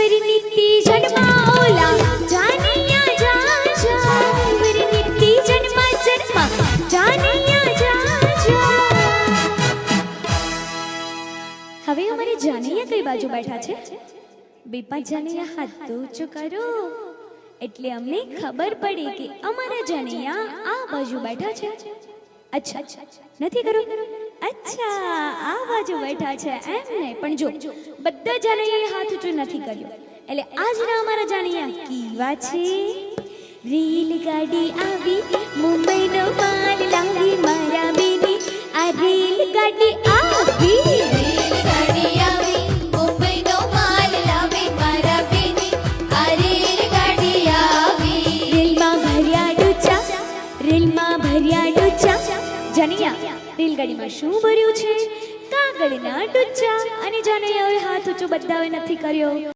વરનિતી જન્મા ઓલા જાનિયા જા જા વરનિતી જન્મા જન્મા જાનિયા જા જા। હવે અમારી જાનિયા કઈ બાજુ બેઠા છે? બે પાંચ જાનિયા હાથ તો ઊંચો કરો એટલે અમને ખબર પડે કે અમારા જાનિયા આ બાજુ બેઠા છે। અચ્છા નથી કરું? અચ્છા આ બાજુ બેઠા છે એમ ને? પણ જો બધા જાનિયાએ હાથ ઊંચો નથી કર્યો એટલે આજના અમારા જાનિયા કેવા છે? રેલગાડી આવી મુંબઈનો માલ લાવી મારા બેની આ રેલગાડી આવી રેલગાડી આવી મુંબઈનો માલ લાવી મારા બેની આ રેલગાડી આવી રેલમાં ભર્યા ડૂચા રેલમાં ભર્યા ડૂચા। જાનિયા રેલગાડીમાં શું ભર્યું છે? કાગળના ડૂચા। અને જાનિયાએ હાથ ઊંચો બધાએ નથી કર્યો।